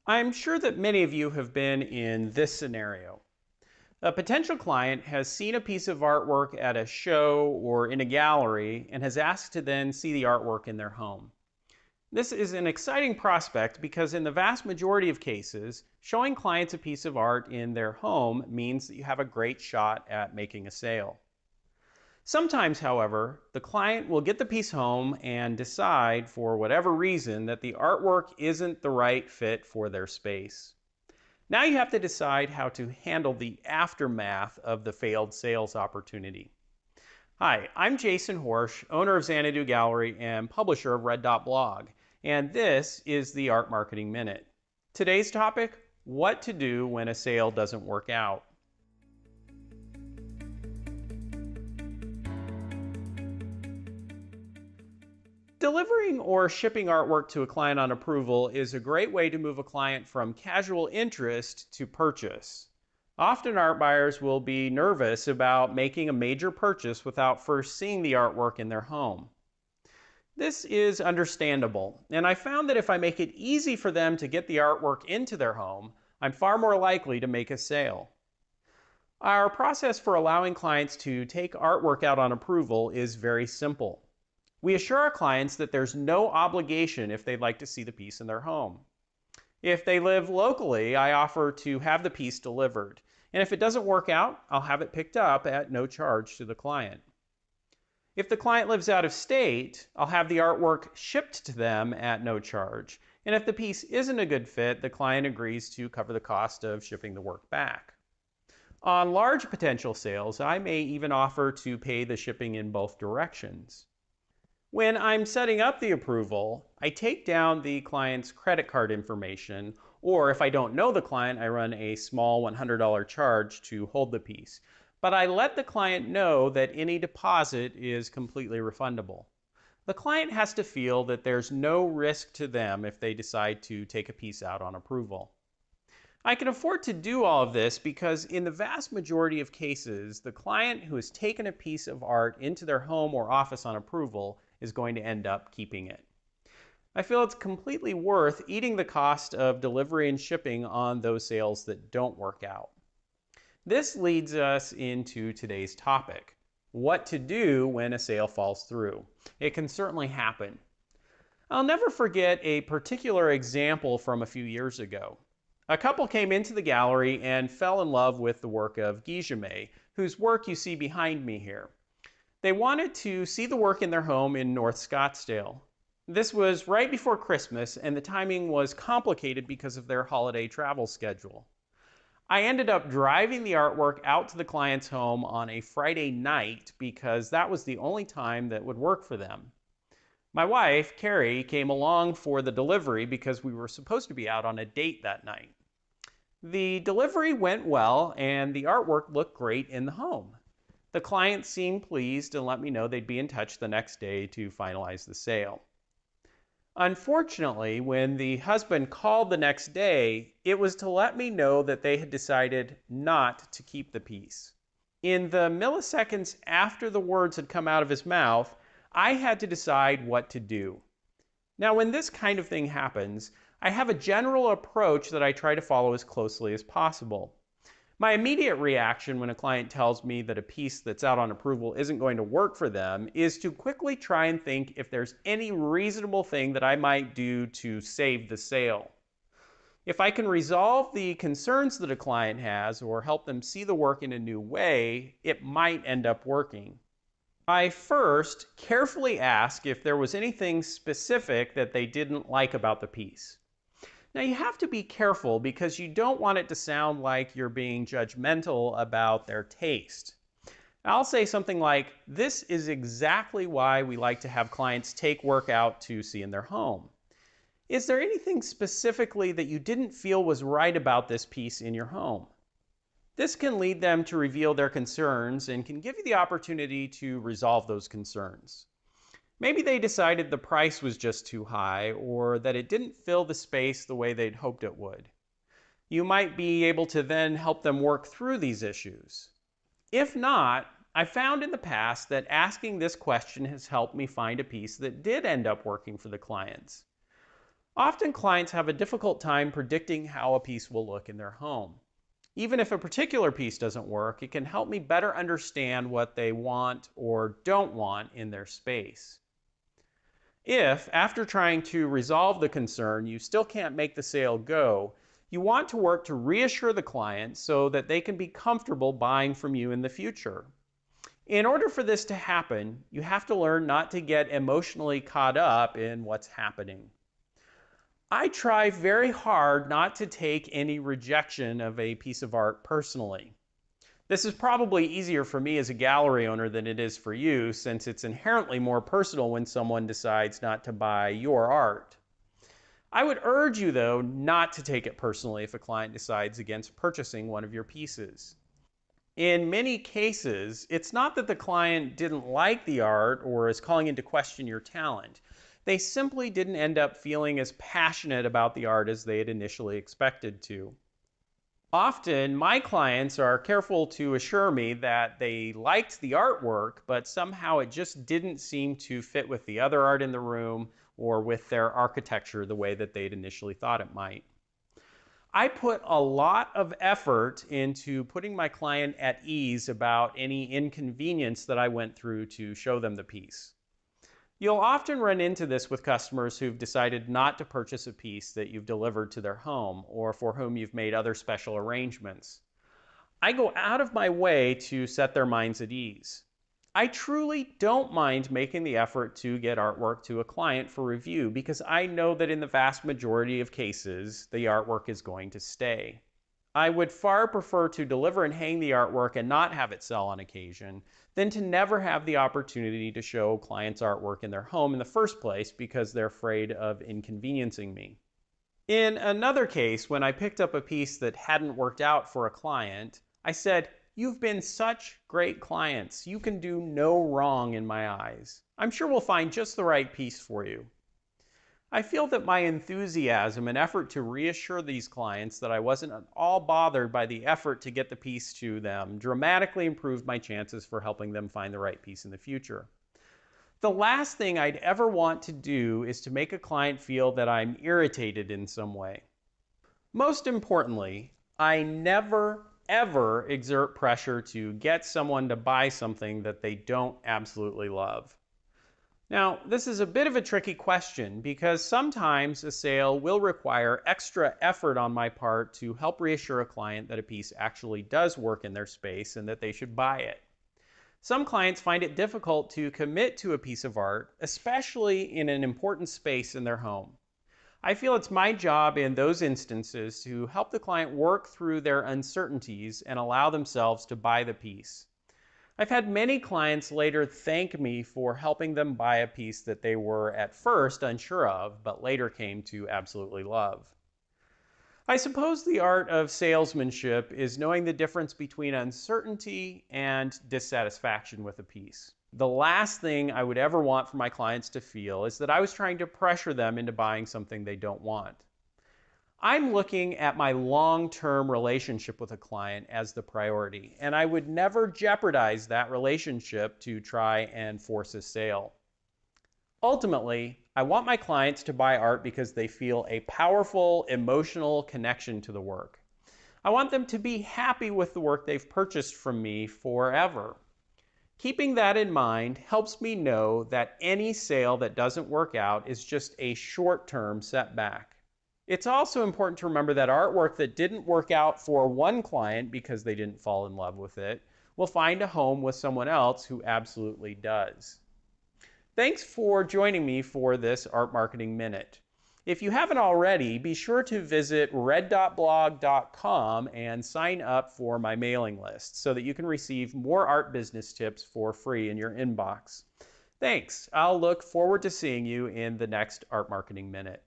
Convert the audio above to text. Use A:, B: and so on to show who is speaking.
A: I'm sure that many of you have been in this scenario. A potential client has seen a piece of artwork at a show or in a gallery and has asked to then see the artwork in their home. This is an exciting prospect because in the vast majority of cases, showing clients a piece of art in their home means that you have a great shot at making a sale. Sometimes, however, the client will get the piece home and decide, for whatever reason, that the artwork isn't the right fit for their space. Now you have to decide how to handle the aftermath of the failed sales opportunity. Hi, I'm Jason Horsch, owner of Xanadu Gallery and publisher of Red Dot Blog, and this is the Art Marketing Minute. Today's topic, what to do when a sale doesn't work out. Delivering or shipping artwork to a client on approval is a great way to move a client from casual interest to purchase. Often art buyers will be nervous about making a major purchase without first seeing the artwork in their home. This is understandable, and I found that if I make it easy for them to get the artwork into their home, I'm far more likely to make a sale. Our process for allowing clients to take artwork out on approval is very simple. We assure our clients that there's no obligation if they'd like to see the piece in their home. If they live locally, I offer to have the piece delivered. And if it doesn't work out, I'll have it picked up at no charge to the client. If the client lives out of state, I'll have the artwork shipped to them at no charge. And if the piece isn't a good fit, the client agrees to cover the cost of shipping the work back. On large potential sales, I may even offer to pay the shipping in both directions. When I'm setting up the approval, I take down the client's credit card information, or if I don't know the client, I run a small $100 charge to hold the piece. But I let the client know that any deposit is completely refundable. The client has to feel that there's no risk to them if they decide to take a piece out on approval. I can afford to do all of this because in the vast majority of cases, the client who has taken a piece of art into their home or office on approval is going to end up keeping it. I feel it's completely worth eating the cost of delivery and shipping on those sales that don't work out. This leads us into today's topic, what to do when a sale falls through. It can certainly happen. I'll never forget a particular example from a few years ago. A couple came into the gallery and fell in love with the work of Guillaume, whose work you see behind me here. They wanted to see the work in their home in North Scottsdale. This was right before Christmas, and the timing was complicated because of their holiday travel schedule. I ended up driving the artwork out to the client's home on a Friday night because that was the only time that would work for them. My wife, Carrie, came along for the delivery because we were supposed to be out on a date that night. The delivery went well, and the artwork looked great in the home. The client seemed pleased and let me know they'd be in touch the next day to finalize the sale. Unfortunately, when the husband called the next day, it was to let me know that they had decided not to keep the piece. In the milliseconds after the words had come out of his mouth, I had to decide what to do. Now, when this kind of thing happens, I have a general approach that I try to follow as closely as possible. My immediate reaction when a client tells me that a piece that's out on approval isn't going to work for them is to quickly try and think if there's any reasonable thing that I might do to save the sale. If I can resolve the concerns that a client has or help them see the work in a new way, it might end up working. I first carefully ask if there was anything specific that they didn't like about the piece. Now you have to be careful because you don't want it to sound like you're being judgmental about their taste. I'll say something like, this is exactly why we like to have clients take work out to see in their home. Is there anything specifically that you didn't feel was right about this piece in your home? This can lead them to reveal their concerns and can give you the opportunity to resolve those concerns. Maybe they decided the price was just too high or that it didn't fill the space the way they'd hoped it would. You might be able to then help them work through these issues. If not, I found in the past that asking this question has helped me find a piece that did end up working for the clients. Often clients have a difficult time predicting how a piece will look in their home. Even if a particular piece doesn't work, it can help me better understand what they want or don't want in their space. If, after trying to resolve the concern, you still can't make the sale go, you want to work to reassure the client so that they can be comfortable buying from you in the future. In order for this to happen, you have to learn not to get emotionally caught up in what's happening. I try very hard not to take any rejection of a piece of art personally. This is probably easier for me as a gallery owner than it is for you, since it's inherently more personal when someone decides not to buy your art. I would urge you, though, not to take it personally if a client decides against purchasing one of your pieces. In many cases, it's not that the client didn't like the art or is calling into question your talent. They simply didn't end up feeling as passionate about the art as they had initially expected to. Often, my clients are careful to assure me that they liked the artwork, but somehow it just didn't seem to fit with the other art in the room or with their architecture the way that they'd initially thought it might. I put a lot of effort into putting my client at ease about any inconvenience that I went through to show them the piece. You'll often run into this with customers who've decided not to purchase a piece that you've delivered to their home or for whom you've made other special arrangements. I go out of my way to set their minds at ease. I truly don't mind making the effort to get artwork to a client for review because I know that in the vast majority of cases, the artwork is going to stay. I would far prefer to deliver and hang the artwork and not have it sell on occasion than to never have the opportunity to show clients' artwork in their home in the first place because they're afraid of inconveniencing me. In another case, when I picked up a piece that hadn't worked out for a client, I said, "You've been such great clients. You can do no wrong in my eyes. I'm sure we'll find just the right piece for you." I feel that my enthusiasm and effort to reassure these clients that I wasn't at all bothered by the effort to get the piece to them dramatically improved my chances for helping them find the right piece in the future. The last thing I'd ever want to do is to make a client feel that I'm irritated in some way. Most importantly, I never, ever exert pressure to get someone to buy something that they don't absolutely love. Now, this is a bit of a tricky question because sometimes a sale will require extra effort on my part to help reassure a client that a piece actually does work in their space and that they should buy it. Some clients find it difficult to commit to a piece of art, especially in an important space in their home. I feel it's my job in those instances to help the client work through their uncertainties and allow themselves to buy the piece. I've had many clients later thank me for helping them buy a piece that they were at first unsure of, but later came to absolutely love. I suppose the art of salesmanship is knowing the difference between uncertainty and dissatisfaction with a piece. The last thing I would ever want for my clients to feel is that I was trying to pressure them into buying something they don't want. I'm looking at my long-term relationship with a client as the priority, and I would never jeopardize that relationship to try and force a sale. Ultimately, I want my clients to buy art because they feel a powerful emotional connection to the work. I want them to be happy with the work they've purchased from me forever. Keeping that in mind helps me know that any sale that doesn't work out is just a short-term setback. It's also important to remember that artwork that didn't work out for one client because they didn't fall in love with it will find a home with someone else who absolutely does. Thanks for joining me for this Art Marketing Minute. If you haven't already, be sure to visit red.blog.com and sign up for my mailing list so that you can receive more art business tips for free in your inbox. Thanks. I'll look forward to seeing you in the next Art Marketing Minute.